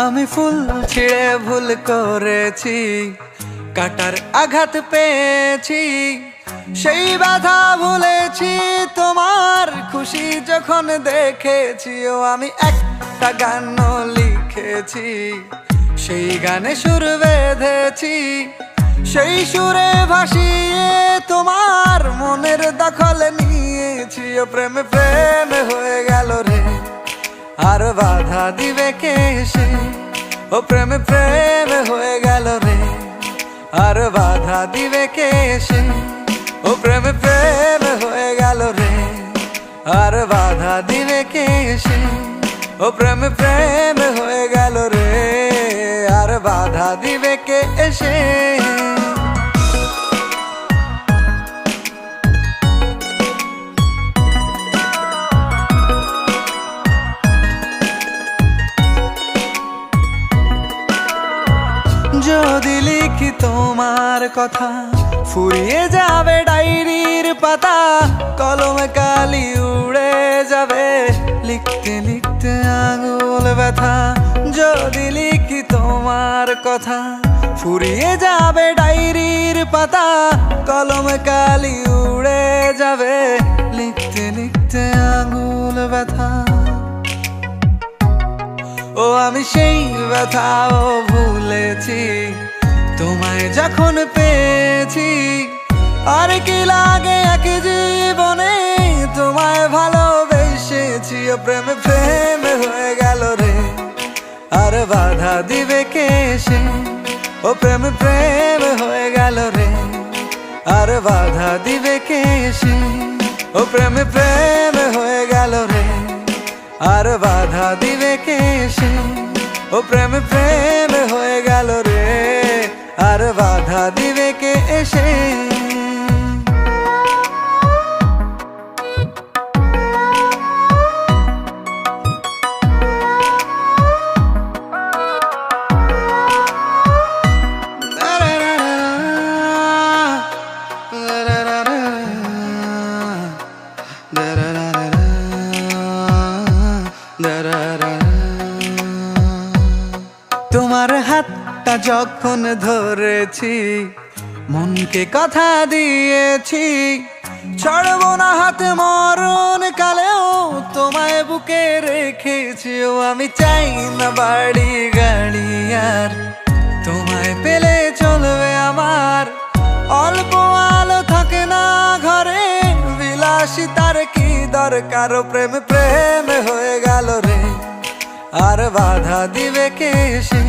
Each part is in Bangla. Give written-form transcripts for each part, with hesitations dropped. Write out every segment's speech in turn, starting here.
আমি ফুল ছিঁড়ে ভুল করেছি, কাটার আঘাত পেয়েছি, সেই ব্যথা ভুলেছি তোমার খুশি যখন দেখেছি। ও আমি একটা গান লিখেছি, সেই গানে সুর বেঁধেছি, সেই সুরে ভাসিয়ে তোমার মনের দখল নিয়েছি। ও প্রেমে প্রেমে হয়ে গেল রে, আর বাধা দিবে কে এসে। ও প্রেমে প্রেমে হয়ে গেল রে, আর বাধা দিবে কে এসে। ও প্রেমে প্রেমে হয়ে গেল রে, আর বাধা দিবে কে এসে। ও প্রেমে প্রেমে হয়ে গেল রে, আর বাধা দিবে কে এসে। যদি লিখি তোমার কথা, ফুরিয়ে যাবে ডায়েরির পাতা, কলমে কালি উড়ে যাবে, লিখতে লিখতে আঙুল ব্যথা। যদি লিখি তোমার কথা, ফুরিয়ে যাবে ডায়েরির পাতা, কলমে কালি উড়ে যাবে, লিখতে লিখতে আঙুল ব্যথা। ও আমি সেই ব্যথাও ভুলেছি, তোমায় যখন পেয়েছি। আর কি লাগে এক জীবনে, তোমায় ভালোবেসেছি। ও প্রেমে প্রেমে হয়ে গেল রে, আর বাধা দিবে কে এসে। ও প্রেমে প্রেমে হয়ে গেল রে, আর বাধা দিবে কে এসে। ও প্রেমে প্রেমে হয়ে গেল রে, আর বাধা দিবে কে এসে। ও প্রেমে প্রেমে হয়ে গেল রে, আর বাধা দিবে কে এসে। তোমার হাতটা যখন ধরেছি, মনকে কথা দিয়েছি, ছাড়বো না হাত মরণ কালেও, তোমায় বুকে রেখেছি। ও আমি চাই না বাড়ি গাড়ি আর, তোমায় পেলে চলবে আমার। অল্প আলো থাকে না ঘরে, বিলাসিতার কি দরকার। ও প্রেমে প্রেমে হয়ে গেল রে, আর বাধা দিবে কে এসে।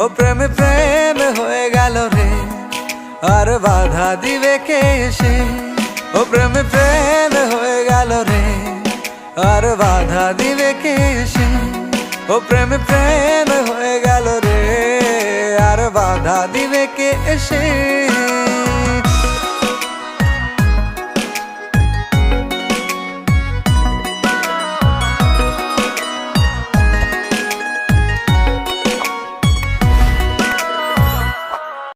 ও প্রেমে প্রেমে হয়ে গেল রে, আর বাধা দিবে কে এসে। ও প্রেমে প্রেমে হয়ে গেল রে, আর বাধা দিবে কে এসে। ও প্রেমে প্রেমে হয়ে গেল রে, আর বাধা দিবে কে এসে।